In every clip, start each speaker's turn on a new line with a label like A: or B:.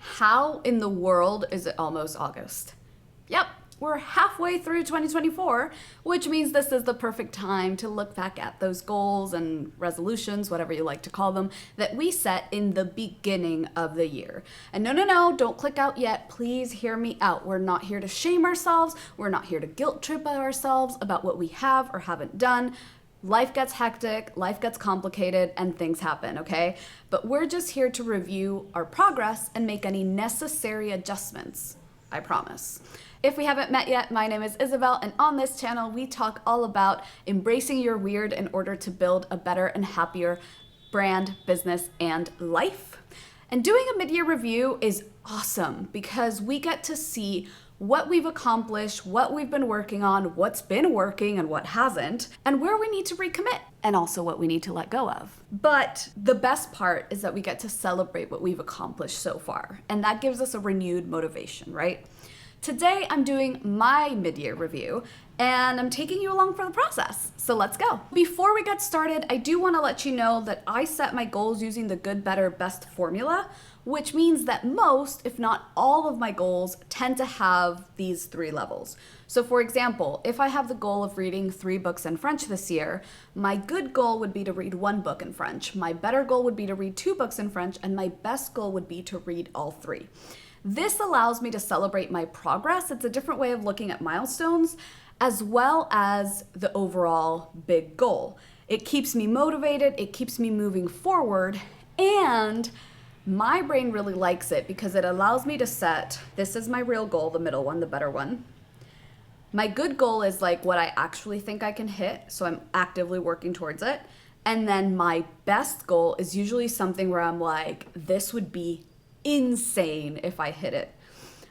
A: How in the world is it almost August? Yep, we're halfway through 2024, which means this is the perfect time to look back at those goals and resolutions, whatever you like to call them, that we set in the beginning of the year. And no, don't click out yet. Please hear me out. We're not here to shame ourselves. We're not here to guilt trip ourselves about what we have or haven't done. Life gets hectic, life gets complicated, and things happen, okay? But we're just here to review our progress and make any necessary adjustments, I promise. If we haven't met yet, my name is Isabel, and on this channel, we talk all about embracing your weird in order to build a better and happier brand, business, and life. And doing a mid-year review is awesome because we get to see what we've accomplished, what we've been working on, what's been working and what hasn't, and where we need to recommit, and also what we need to let go of. But the best part is that we get to celebrate what we've accomplished so far, and that gives us a renewed motivation, right? Today, I'm doing my mid-year review, and I'm taking you along for the process. So let's go. Before we get started, I do want to let you know that I set my goals using the good, better, best formula, which means that most, if not all of my goals tend to have these 3 levels. So for example, if I have the goal of reading 3 books in French this year, my good goal would be to read 1 book in French. My better goal would be to read 2 books in French, and my best goal would be to read all 3. This allows me to celebrate my progress. It's a different way of looking at milestones, as well as the overall big goal. It keeps me motivated, it keeps me moving forward, and my brain really likes it because it allows me to set, this is my real goal, the middle one, the better one. My good goal is like what I actually think I can hit, so I'm actively working towards it. And then my best goal is usually something where I'm like, this would be insane if I hit it.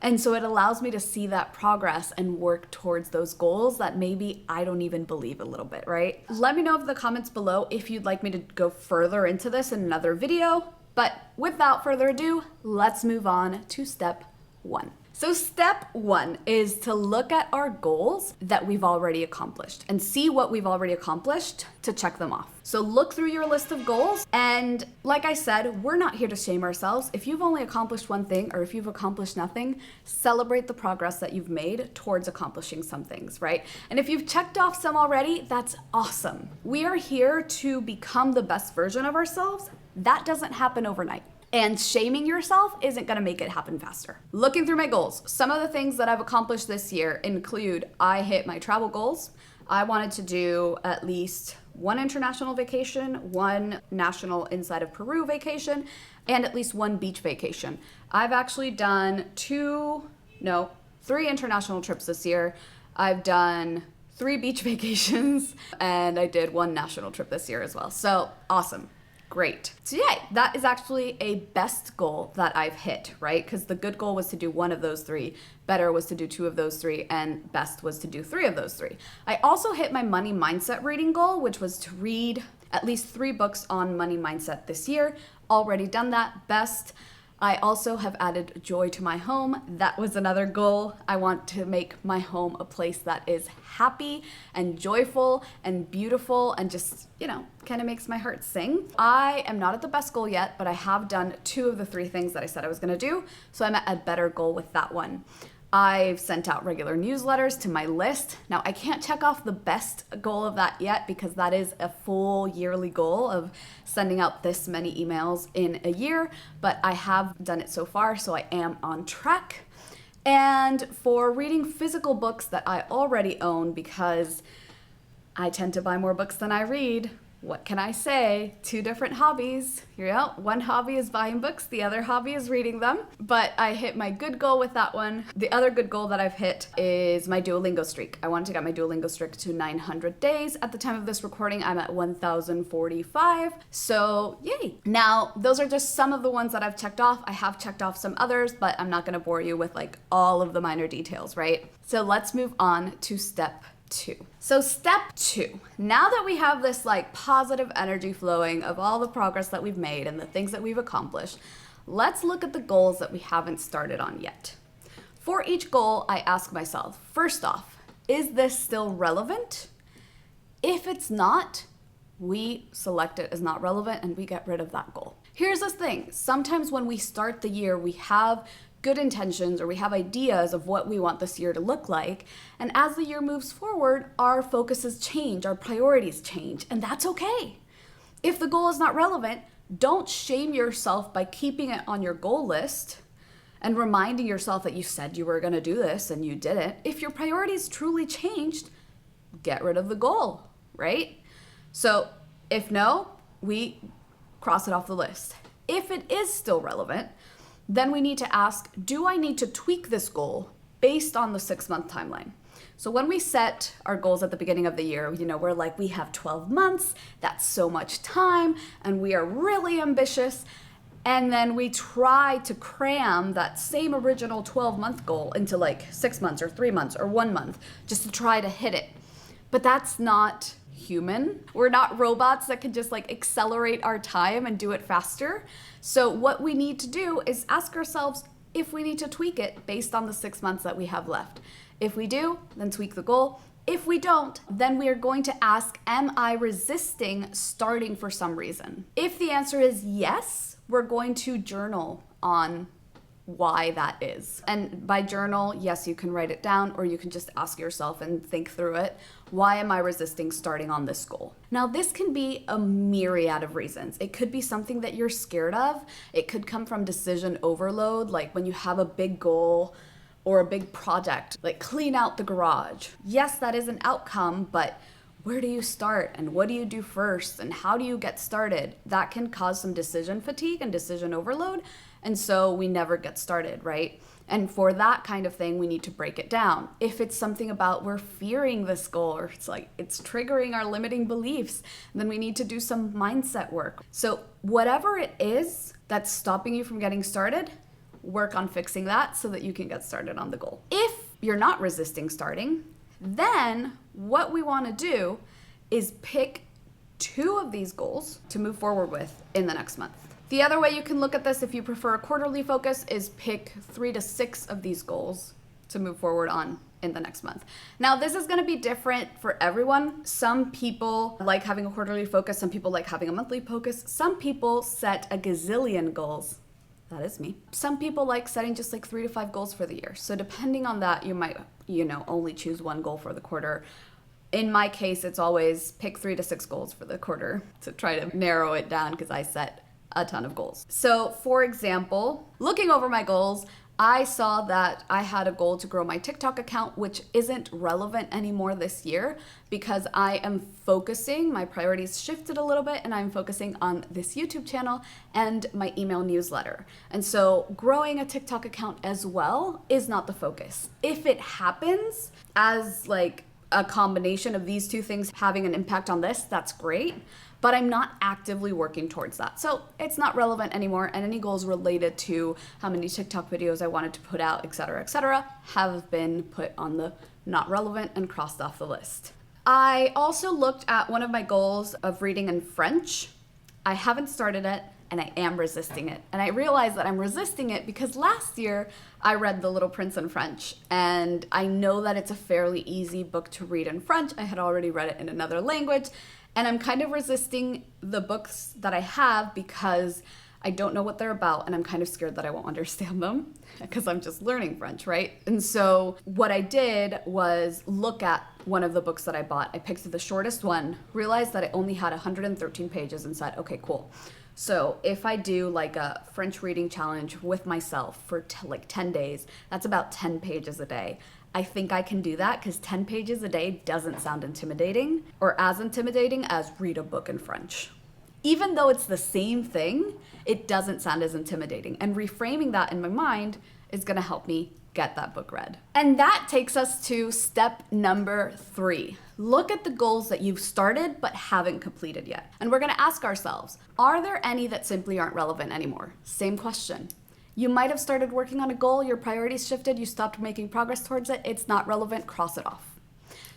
A: And so it allows me to see that progress and work towards those goals that maybe I don't even believe a little bit, right? Let me know in the comments below if you'd like me to go further into this in another video. But without further ado, let's move on to step 1. So step 1 is to look at our goals that we've already accomplished and see what we've already accomplished to check them off. So look through your list of goals, and like I said, we're not here to shame ourselves. If you've only accomplished one thing or if you've accomplished nothing, celebrate the progress that you've made towards accomplishing some things, right? And if you've checked off some already, that's awesome. We are here to become the best version of ourselves. That doesn't happen overnight. And shaming yourself isn't gonna make it happen faster. Looking through my goals, some of the things that I've accomplished this year include I hit my travel goals. I wanted to do at least 1 international vacation, 1 national inside of Peru vacation, and at least 1 beach vacation. I've actually done 3 international trips this year. I've done 3 beach vacations, and I did 1 national trip this year as well. So awesome. Great. So yay, that is actually a best goal that I've hit, right? Because the good goal was to do 1 of those 3, better was to do 2 of those 3, and best was to do 3 of those 3. I also hit my money mindset reading goal, which was to read at least 3 books on money mindset this year. Already done that. Best. I also have added joy to my home. That was another goal. I want to make my home a place that is happy and joyful and beautiful and just, kind of makes my heart sing. I am not at the best goal yet, but I have done 2 of the 3 things that I said I was gonna do, so I'm at a better goal with that one. I've sent out regular newsletters to my list. Now, I can't check off the best goal of that yet because that is a full yearly goal of sending out this many emails in a year, but I have done it so far, so I am on track. And for reading physical books that I already own, because I tend to buy more books than I read, what can I say? 2 different hobbies. One hobby is buying books, the other hobby is reading them. But I hit my good goal with that one. The other good goal that I've hit is my Duolingo streak. I wanted to get my Duolingo streak to 900 days. At the time of this recording, I'm at 1,045. So yay. Now, those are just some of the ones that I've checked off. I have checked off some others, but I'm not gonna bore you with all of the minor details, right? So let's move on to step 2. So step 2, now that we have this positive energy flowing of all the progress that we've made and the things that we've accomplished, let's look at the goals that we haven't started on yet. For each goal, I ask myself, first off, is this still relevant? If it's not, we select it as not relevant and we get rid of that goal. Here's the thing. Sometimes when we start the year, we have good intentions or we have ideas of what we want this year to look like. And as the year moves forward, our focuses change, our priorities change, and that's okay. If the goal is not relevant, don't shame yourself by keeping it on your goal list and reminding yourself that you said you were going to do this and you didn't. If your priorities truly changed, get rid of the goal, right? So if no, we cross it off the list. If it is still relevant, then we need to ask, do I need to tweak this goal based on the 6-month timeline? So when we set our goals at the beginning of the year, we're like, we have 12 months, that's so much time, and we are really ambitious. And then we try to cram that same original 12-month goal into like 6 months or 3 months or 1 month just to try to hit it. But that's not human. We're not robots that can just like accelerate our time and do it faster. So what we need to do is ask ourselves if we need to tweak it based on the 6 months that we have left. If we do, then tweak the goal. If we don't, then we are going to ask, am I resisting starting for some reason? If the answer is yes, we're going to journal on why that is. And by journal, yes, you can write it down, or you can just ask yourself and think through it. Why am I resisting starting on this goal? Now, this can be a myriad of reasons. It could be something that you're scared of. It could come from decision overload, like when you have a big goal or a big project, like clean out the garage. Yes, that is an outcome, but where do you start and what do you do first and how do you get started? That can cause some decision fatigue and decision overload. And so we never get started, right? And for that kind of thing, we need to break it down. If it's something about we're fearing this goal or it's like it's triggering our limiting beliefs, then we need to do some mindset work. So whatever it is that's stopping you from getting started, work on fixing that so that you can get started on the goal. If you're not resisting starting, then what we want to do is pick 2 of these goals to move forward with in the next month. The other way you can look at this, if you prefer a quarterly focus, is pick 3 to 6 of these goals to move forward on in the next month. Now, this is going to be different for everyone. Some people like having a quarterly focus. Some people like having a monthly focus. Some people set a gazillion goals. That is me. Some people like setting just like 3 to 5 goals for the year. So depending on that, you might, only choose 1 goal for the quarter. In my case, it's always pick 3 to 6 goals for the quarter to try to narrow it down because I set a ton of goals. So for example, looking over my goals, I saw that I had a goal to grow my TikTok account, which isn't relevant anymore this year because I am focusing, my priorities shifted a little bit and I'm focusing on this YouTube channel and my email newsletter. And so growing a TikTok account as well is not the focus. If it happens as like a combination of these 2 things having an impact on this, that's great. But I'm not actively working towards that. So it's not relevant anymore. And any goals related to how many TikTok videos I wanted to put out, et cetera, have been put on the not relevant and crossed off the list. I also looked at one of my goals of reading in French. I haven't started it and I am resisting it. And I realized that I'm resisting it because last year I read The Little Prince in French. And I know that it's a fairly easy book to read in French. I had already read it in another language. And I'm kind of resisting the books that I have because I don't know what they're about and I'm kind of scared that I won't understand them because I'm just learning French, right? And so what I did was look at one of the books that I bought. I picked the shortest one, realized that it only had 113 pages and said, okay, cool. So if I do like a French reading challenge with myself for like 10 days, that's about 10 pages a day. I think I can do that because 10 pages a day doesn't sound intimidating or as intimidating as read a book in French. Even though it's the same thing, it doesn't sound as intimidating. And reframing that in my mind is going to help me get that book read. And that takes us to step number 3. Look at the goals that you've started but haven't completed yet. And we're going to ask ourselves, are there any that simply aren't relevant anymore? Same question. You might have started working on a goal, your priorities shifted, you stopped making progress towards it, it's not relevant, cross it off.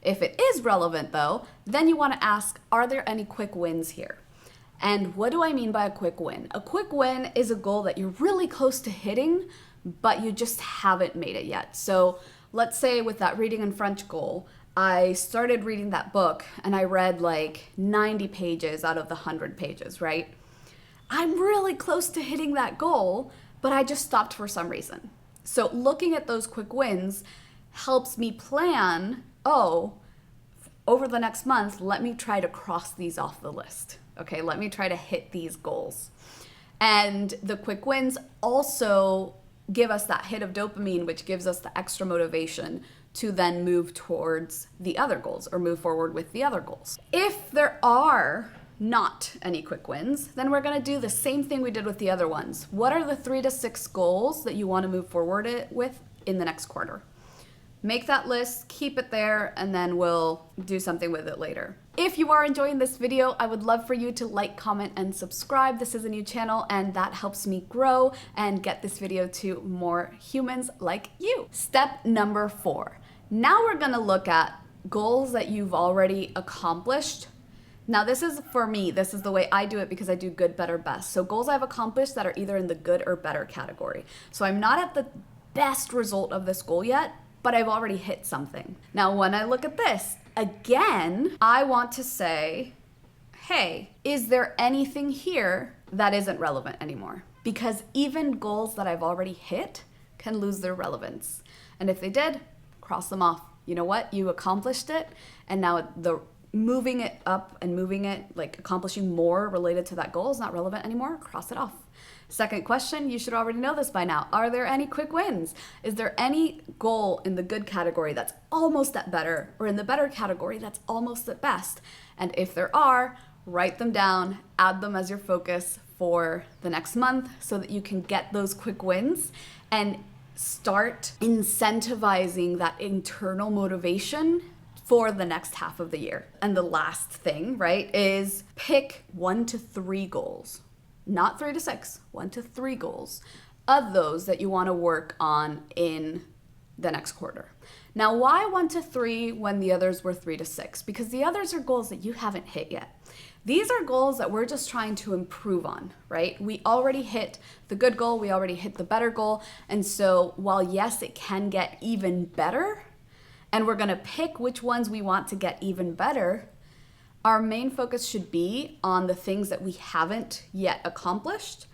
A: If it is relevant though, then you want to ask, are there any quick wins here? And what do I mean by a quick win? A quick win is a goal that you're really close to hitting, but you just haven't made it yet. So let's say with that reading in French goal, I started reading that book and I read like 90 pages out of the 100 pages, right? I'm really close to hitting that goal, but I just stopped for some reason. So looking at those quick wins helps me plan, oh, over the next month, let me try to cross these off the list. Okay, let me try to hit these goals. And the quick wins also give us that hit of dopamine, which gives us the extra motivation to then move towards the other goals or move forward with the other goals. If there are not any quick wins, then we're going to do the same thing we did with the other ones. What are the 3 to 6 goals that you want to move forward with in the next quarter? Make that list, keep it there, and then we'll do something with it later. If you are enjoying this video, I would love for you to like, comment, and subscribe. This is a new channel, and that helps me grow and get this video to more humans like you. Step number 4. Now we're gonna look at goals that you've already accomplished. Now this is, for me, this is the way I do it because I do good, better, best. So goals I've accomplished that are either in the good or better category. So I'm not at the best result of this goal yet, but I've already hit something. Now, when I look at this, again, I want to say, hey, is there anything here that isn't relevant anymore? Because even goals that I've already hit can lose their relevance. And if they did, cross them off. You know what? You accomplished it, and now the moving it up and moving it, like accomplishing more related to that goal is not relevant anymore. Cross it off. Second question, you should already know this by now. Are there any quick wins? Is there any goal in the good category that's almost at better, or in the better category that's almost at best? And if there are, write them down, add them as your focus for the next month so that you can get those quick wins and start incentivizing that internal motivation for the next half of the year. And the last thing, right, is pick 1 to 3 goals. Not 3 to 6, 1 to 3 goals of those that you want to work on in the next quarter. Now, why 1 to 3 when the others were 3 to 6? Because the others are goals that you haven't hit yet. These are goals that we're just trying to improve on, right? We already hit the good goal, we already hit the better goal. And so while yes, it can get even better, and we're gonna pick which ones we want to get even better, our main focus should be on the things that we haven't yet accomplished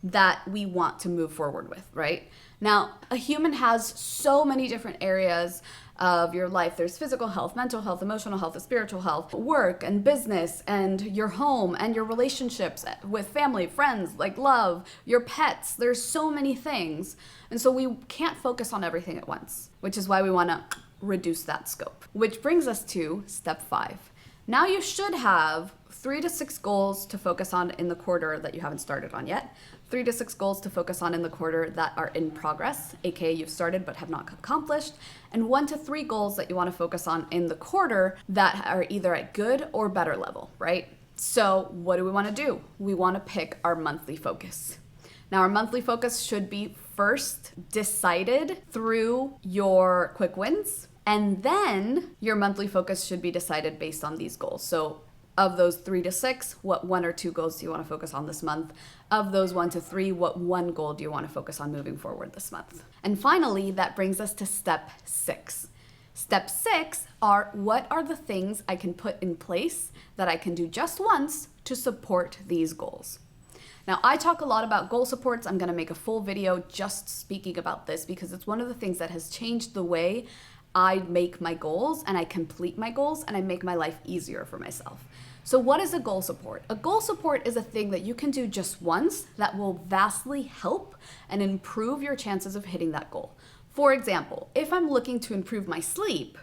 A: that we want to move forward with, right? Now, a human has so many different areas of your life. There's physical health, mental health, emotional health, spiritual health, work and business, and your home and your relationships with family, friends, like love, your pets. There's so many things. And so we can't focus on everything at once, which is why we want to reduce that scope. Which brings us to step 5. Now you should have 3 to 6 goals to focus on in the quarter that you haven't started on yet, 3 to 6 goals to focus on in the quarter that are in progress, aka you've started but have not accomplished, and 1 to 3 goals that you want to focus on in the quarter that are either at good or better level, right? So what do we want to do? We want to pick our monthly focus. Now our monthly focus should be first decided through your quick wins, and then your monthly focus should be decided based on these goals. So of those 3 to 6, what 1 or 2 goals do you want to focus on this month? Of those 1 to 3, what 1 goal do you want to focus on moving forward this month? And finally, that brings us to step 6. Step 6 are, what are the things I can put in place that I can do just once to support these goals? Now, I talk a lot about goal supports. I'm going to make a full video just speaking about this because it's one of the things that has changed the way I make my goals and I complete my goals and I make my life easier for myself. So what is a goal support? A goal support is a thing that you can do just once that will vastly help and improve your chances of hitting that goal. For example, if I'm looking to improve my sleep,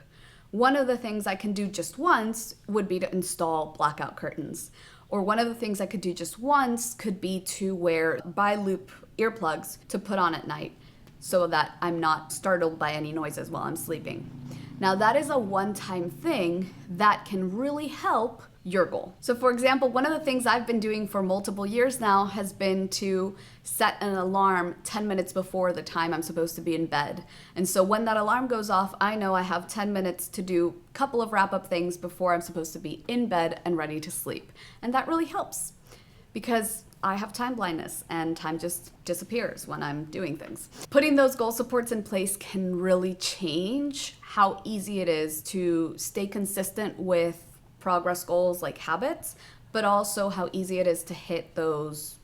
A: one of the things I can do just once would be to install blackout curtains. Or one of the things I could do just once could be to wear bi-loop earplugs to put on at night so that I'm not startled by any noises while I'm sleeping. Now that is a one-time thing that can really help your goal. So for example, one of the things I've been doing for multiple years now has been to set an alarm 10 minutes before the time I'm supposed to be in bed. And so when that alarm goes off, I know I have 10 minutes to do a couple of wrap-up things before I'm supposed to be in bed and ready to sleep. And that really helps because I have time blindness and time just disappears when I'm doing things. Putting those goal supports in place can really change how easy it is to stay consistent with progress goals like habits, but also how easy it is to hit those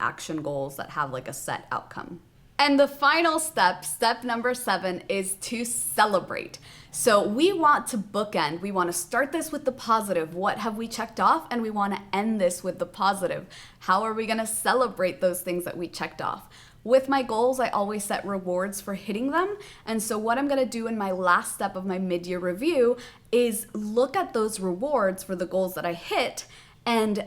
A: action goals that have like a set outcome. And the final step, step number 7, is to celebrate. So we want to bookend. We want to start this with the positive. What have we checked off? And we want to end this with the positive. How are we going to celebrate those things that we checked off? With my goals, I always set rewards for hitting them. And so what I'm going to do in my last step of my mid-year review is look at those rewards for the goals that I hit and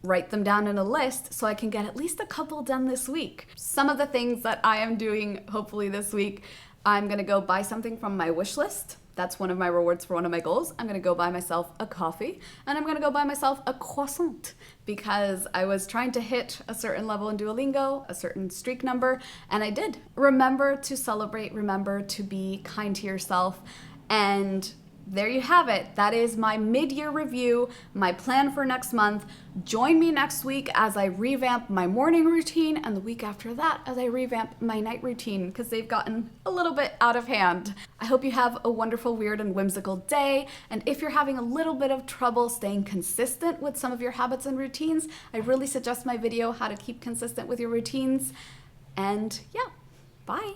A: write them down in a list so I can get at least a couple done this week. Some of the things that I am doing hopefully this week, I'm gonna go buy something from my wish list. That's one of my rewards for one of my goals. I'm gonna go buy myself a coffee, and I'm gonna go buy myself a croissant because I was trying to hit a certain level in Duolingo, a certain streak number, and I did. Remember to celebrate, remember to be kind to yourself, and there you have it. That is my mid-year review, my plan for next month. Join me next week as I revamp my morning routine, and the week after that as I revamp my night routine because they've gotten a little bit out of hand. I hope you have a wonderful, weird, and whimsical day. And if you're having a little bit of trouble staying consistent with some of your habits and routines, I really suggest my video, How to Keep Consistent with Your Routines. And yeah, bye.